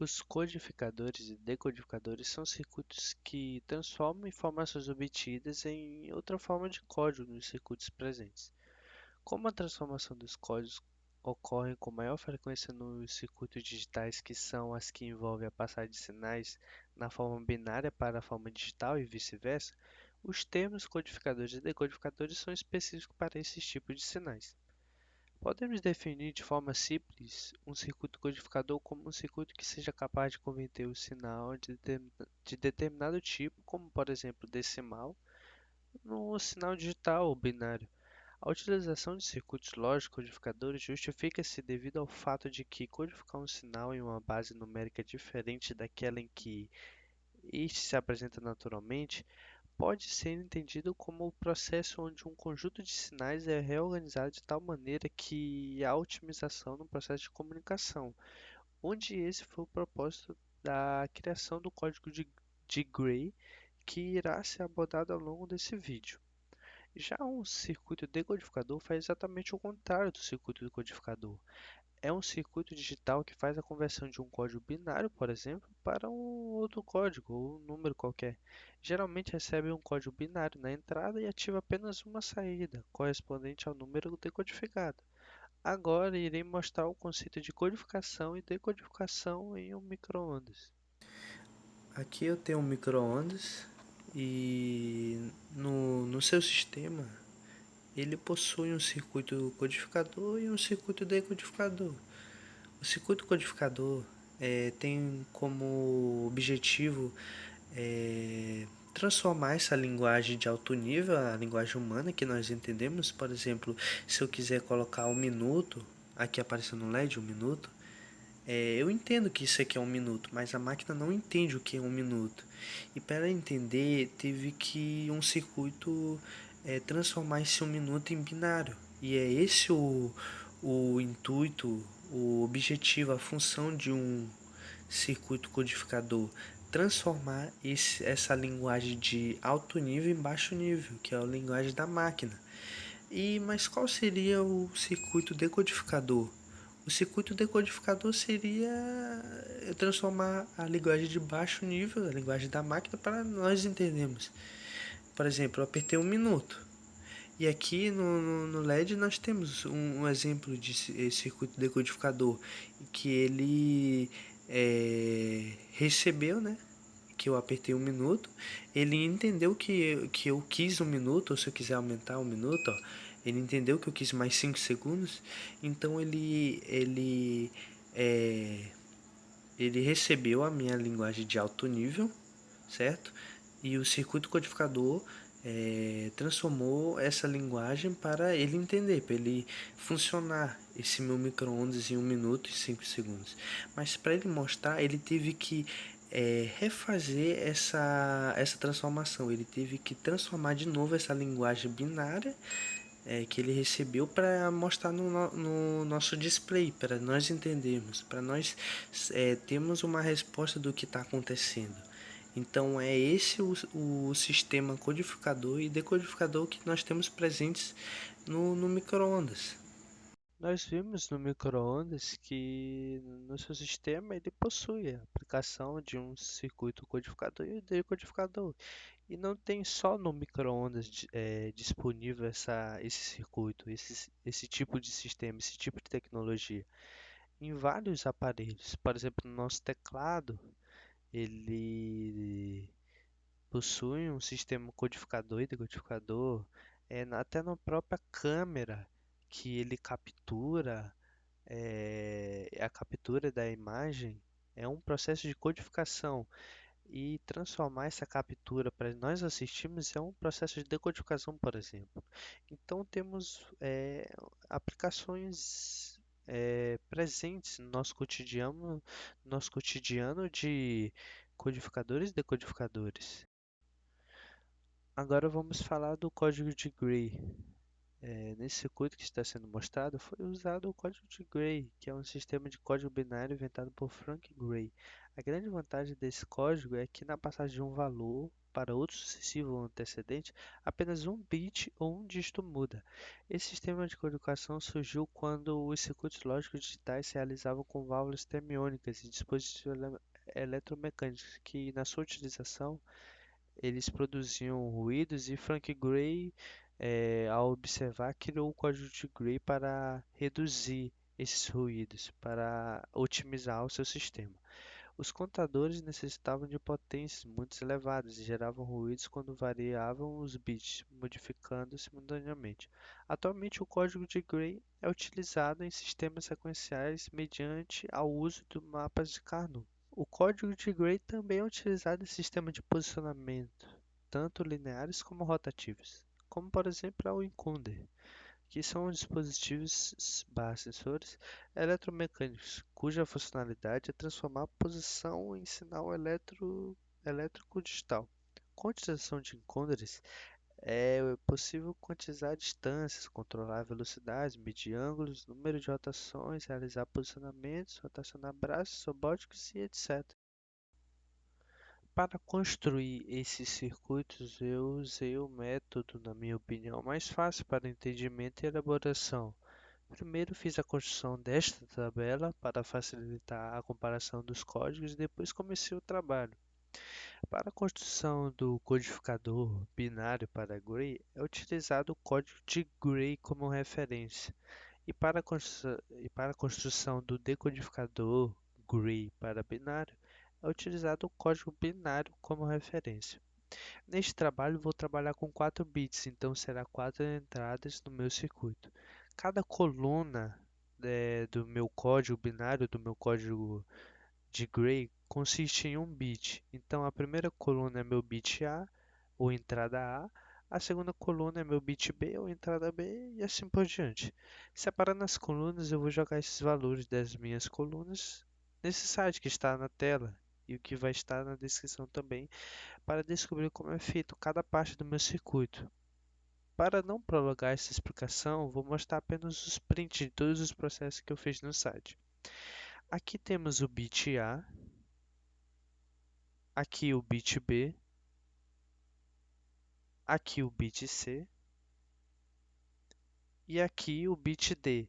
Os codificadores e decodificadores são circuitos que transformam informações obtidas em outra forma de código nos circuitos presentes. Como a transformação dos códigos ocorre com maior frequência nos circuitos digitais, que são as que envolvem a passagem de sinais na forma binária para a forma digital e vice-versa, os termos codificadores e decodificadores são específicos para esses tipos de sinais. Podemos definir de forma simples um circuito codificador como um circuito que seja capaz de converter o sinal de determinado tipo, como por exemplo decimal, no sinal digital ou binário. A utilização de circuitos lógicos codificadores justifica-se devido ao fato de que codificar um sinal em uma base numérica diferente daquela em que este se apresenta naturalmente pode ser entendido como o processo onde um conjunto de sinais é reorganizado de tal maneira que há otimização no processo de comunicação, onde esse foi o propósito da criação do código de Gray, que irá ser abordado ao longo desse vídeo. Já um circuito decodificador faz exatamente o contrário do circuito decodificador. É um circuito digital que faz a conversão de um código binário, por exemplo, para um outro código ou um número qualquer. Geralmente recebe um código binário na entrada e ativa apenas uma saída, correspondente ao número decodificado. Agora irei mostrar o conceito de codificação e decodificação em um micro-ondas. Aqui eu tenho um micro-ondas e no seu sistema ele possui um circuito codificador e um circuito decodificador. O circuito codificador tem como objetivo transformar essa linguagem de alto nível, a linguagem humana que nós entendemos. Por exemplo, se eu quiser colocar um minuto, aqui aparecendo no LED, um minuto, eu entendo que isso aqui é um minuto, mas a máquina não entende o que é um minuto. E para entender, teve que um circuito transformar esse um minuto em binário. E é esse o intuito, o objetivo, a função de um circuito codificador. Transformar essa linguagem de alto nível em baixo nível, que é a linguagem da máquina. Mas qual seria o circuito decodificador? O circuito decodificador seria transformar a linguagem de baixo nível, a linguagem da máquina, para nós entendermos. Por exemplo, eu apertei um minuto. E aqui no LED nós temos um exemplo de circuito decodificador que ele recebeu, né? Que eu apertei um minuto, ele entendeu que eu quis um minuto, ou se eu quiser aumentar um minuto, ó, ele entendeu que eu quis mais 5 segundos, então ele recebeu a minha linguagem de alto nível, certo? E o circuito codificador transformou essa linguagem para ele entender, para ele funcionar esse meu micro-ondas em 1 minuto e 5 segundos. Mas para ele mostrar, ele teve que refazer essa transformação. Ele teve que transformar de novo essa linguagem binária que ele recebeu para mostrar no nosso display, para nós entendermos, para nós termos uma resposta do que está acontecendo. Então é esse o sistema codificador e decodificador que nós temos presentes no micro-ondas. Nós vimos no micro-ondas que no seu sistema ele possui a aplicação de um circuito codificador e decodificador. E não tem só no micro-ondas disponível esse circuito, esse tipo de sistema, esse tipo de tecnologia. Em vários aparelhos, por exemplo, no nosso teclado, ele possui um sistema codificador e decodificador, até na própria câmera, que ele captura, a captura da imagem é um processo de codificação e transformar essa captura para nós assistirmos é um processo de decodificação, por exemplo. Então temos aplicações presentes no nosso cotidiano de codificadores e decodificadores. Agora vamos falar do código de Gray. Nesse circuito que está sendo mostrado, foi usado o código de Gray, que é um sistema de código binário inventado por Frank Gray. A grande vantagem desse código é que na passagem de um valor para outro sucessivo ou antecedente, apenas um bit ou um dígito muda. Esse sistema de codificação surgiu quando os circuitos lógicos digitais se realizavam com válvulas termiônicas e dispositivos eletromecânicos, que na sua utilização eles produziam ruídos, e Frank Gray, ao observar, criou o código de Gray para reduzir esses ruídos, para otimizar o seu sistema. Os contadores necessitavam de potências muito elevadas e geravam ruídos quando variavam os bits, modificando simultaneamente. Atualmente, o código de Gray é utilizado em sistemas sequenciais mediante ao uso de mapas de Carnot. O código de Gray também é utilizado em sistemas de posicionamento, tanto lineares como rotativos, como por exemplo o encoder, que são dispositivos/sensores eletromecânicos, cuja funcionalidade é transformar a posição em sinal elétrico digital. Com a utilização de encoders, é possível quantizar distâncias, controlar velocidades, medir ângulos, número de rotações, realizar posicionamentos, rotacionar braços robóticos e etc. Para construir esses circuitos, eu usei o método, na minha opinião, mais fácil para entendimento e elaboração. Primeiro fiz a construção desta tabela para facilitar a comparação dos códigos e depois comecei o trabalho. Para a construção do codificador binário para Gray, é utilizado o código de Gray como referência. E para a construção do decodificador Gray para binário, é utilizado o código binário como referência. Neste trabalho, vou trabalhar com 4 bits, então será 4 entradas no meu circuito. Cada coluna do meu código binário, do meu código de Gray, consiste em um bit. Então, a primeira coluna é meu bit A, ou entrada a segunda coluna é meu bit B, ou entrada B, e assim por diante. Separando as colunas, eu vou jogar esses valores das minhas colunas nesse site que está na tela e o que vai estar na descrição também, para descobrir como é feito cada parte do meu circuito. Para não prolongar essa explicação, vou mostrar apenas os prints de todos os processos que eu fiz no site. Aqui temos o bit A, aqui o bit B, aqui o bit C e aqui o bit D.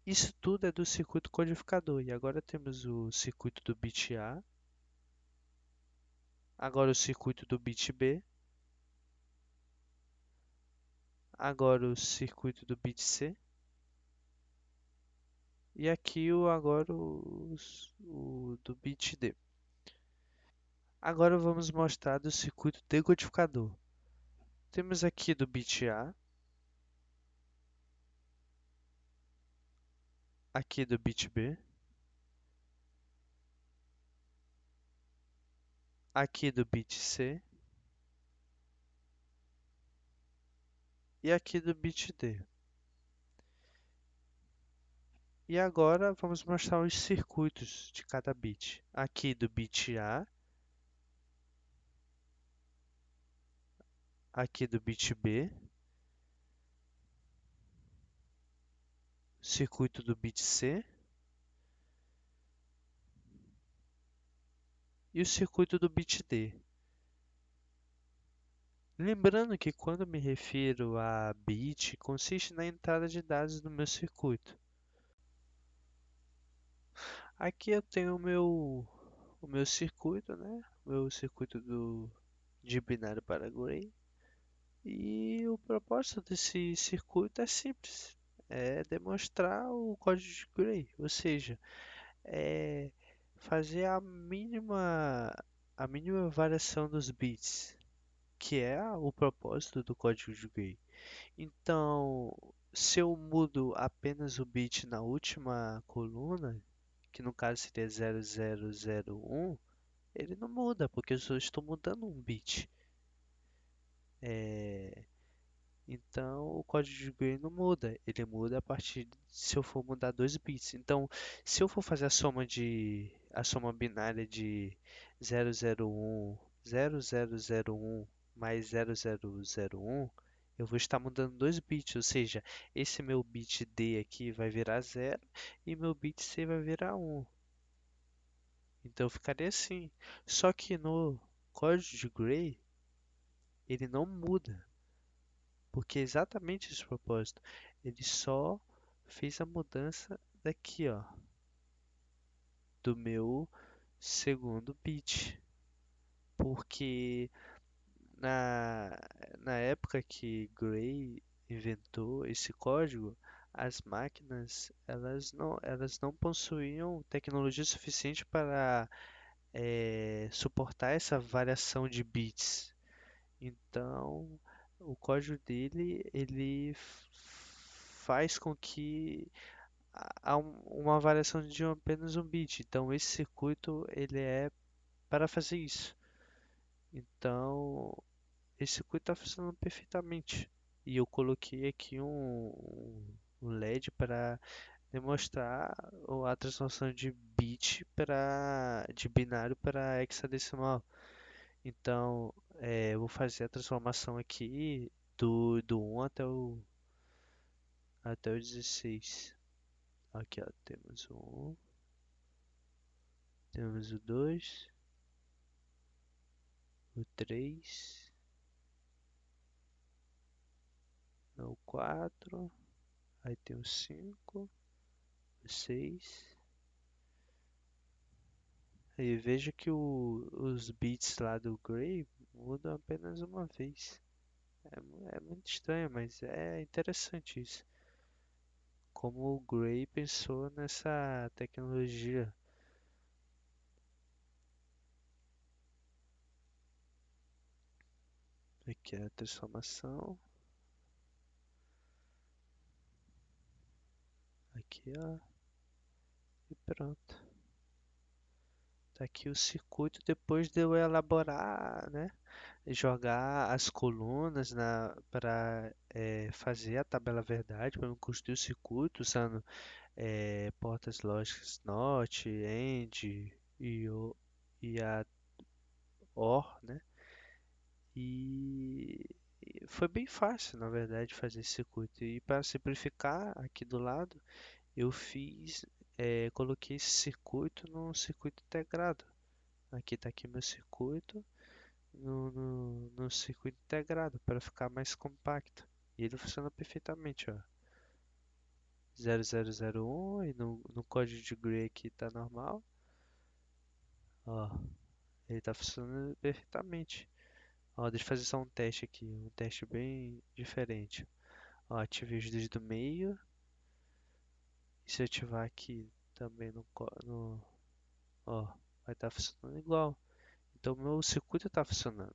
Isso tudo é do circuito codificador. E agora temos o circuito do bit A, agora o circuito do bit B, agora o circuito do bit C e aqui agora o do bit D. Agora vamos mostrar do circuito decodificador. Temos aqui do bit A, aqui do bit B, aqui do bit C e aqui do bit D. E agora vamos mostrar os circuitos de cada bit. Aqui do bit A, aqui do bit B, circuito do bit C e o circuito do bit D. Lembrando que quando me refiro a bit, consiste na entrada de dados no meu circuito. Aqui eu tenho o meu circuito, né? O meu circuito de binário para Gray. E o propósito desse circuito é simples. É demonstrar o código de Gray, ou seja, é fazer a mínima variação dos bits, que é o propósito do código de Gray. Então, se eu mudo apenas o bit na última coluna, que no caso seria 0001, ele não muda, porque eu só estou mudando um bit. É, Então, o código de Gray não muda, ele muda a partir de se eu for mudar 2 bits. Então, se eu for fazer a soma binária de 001, 0001 mais 0001, eu vou estar mudando 2 bits, ou seja, esse meu bit D aqui vai virar 0 e meu bit C vai virar 1. Então, ficaria assim. Só que código de Gray, ele não muda, porque é exatamente esse o propósito. Ele só fez a mudança daqui, ó, do meu segundo bit, porque na, na época que Gray inventou esse código, as máquinas elas não possuíam tecnologia suficiente para suportar essa variação de bits. Então, o código dele ele faz com que há uma variação de apenas um bit. Então, esse circuito ele é para fazer isso. Então, esse circuito está funcionando perfeitamente. E eu coloquei aqui um LED para demonstrar a transformação de bit de binário para hexadecimal. Então, eu vou fazer a transformação aqui do 1 até o 16. Aqui, ó, temos o 1, temos o 2, o 3, o 4, aí tem o 5, o 6. E veja que os bits lá do Gray mudam apenas uma vez. É muito estranho, mas é interessante isso. Como o Gray pensou nessa tecnologia. Aqui é a transformação. Aqui, ó. E pronto. Tá aqui o circuito depois de eu elaborar, né? Jogar as colunas para fazer a tabela verdade, para não construir o circuito usando portas lógicas NOT, AND e a OR, né? E foi bem fácil, na verdade, fazer esse circuito. E para simplificar, aqui do lado, eu coloquei esse circuito num circuito integrado. Aqui está aqui meu circuito no circuito integrado para ficar mais compacto. E ele funciona perfeitamente, ó. 0001 e no código de Gray aqui está normal. Ó, ele está funcionando perfeitamente. Ó, deixa eu fazer só um teste aqui, um teste bem diferente. Ó, ativei os dois do meio. E se eu ativar aqui também ó, vai estar funcionando igual. Então meu circuito está funcionando.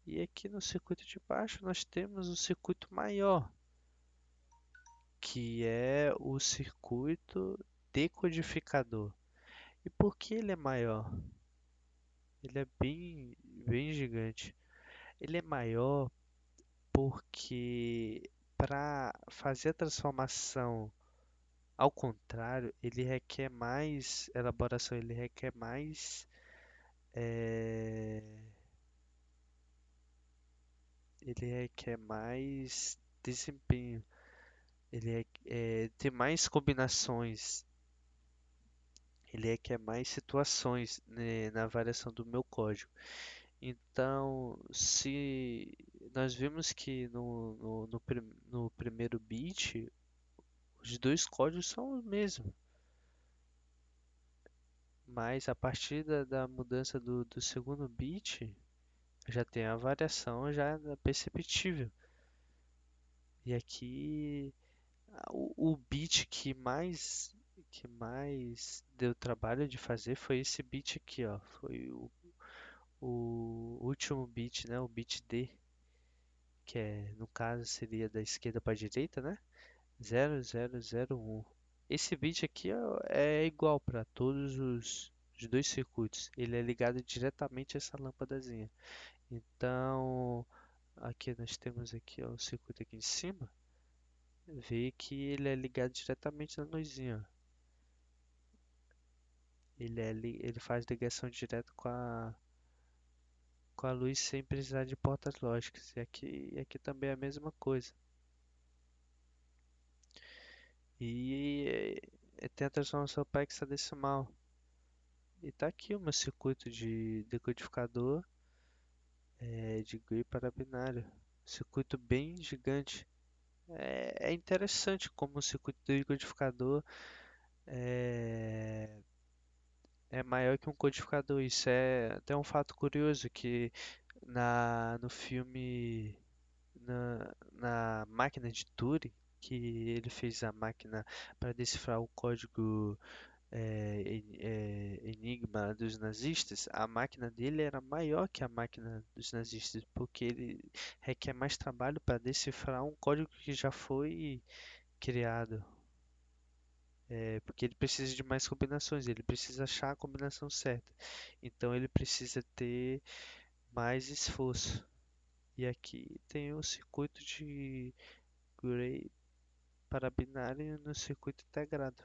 E aqui no circuito de baixo nós temos o circuito maior, que é o circuito decodificador. E por que ele é maior? Ele é bem gigante. Ele é maior porque para fazer a transformação ao contrário, ele requer mais elaboração, eh, ele requer mais desempenho, tem mais combinações, ele requer mais situações, né, na variação do meu código. Então, se nós vimos que no primeiro bit, os dois códigos são os mesmos, mas a partir da mudança do segundo bit, já tem a variação já perceptível. E aqui o bit que mais deu trabalho de fazer foi esse bit aqui, ó. Foi o último bit, né? O bit D, que no caso seria da esquerda para a direita, né? 0001. Esse bit aqui é igual para todos os dois circuitos. Ele é ligado diretamente a essa lâmpadazinha. Então, aqui nós temos aqui ó, o circuito aqui em cima. Vê que ele é ligado diretamente na luzinha. Ó. Ele faz ligação direta com a luz sem precisar de portas lógicas. E aqui também é a mesma coisa. E tem a transformação para hexadecimal. E tá aqui o meu circuito de decodificador de Gray para binário. Circuito bem gigante. É interessante como o circuito decodificador é, é maior que um codificador. Isso é até um fato curioso que no filme na máquina de Turing, que ele fez a máquina para decifrar o código Enigma dos nazistas, a máquina dele era maior que a máquina dos nazistas, porque ele requer mais trabalho para decifrar um código que já foi criado. Porque ele precisa de mais combinações, ele precisa achar a combinação certa. Então ele precisa ter mais esforço. E aqui tem o circuito de Gray para binário no circuito integrado.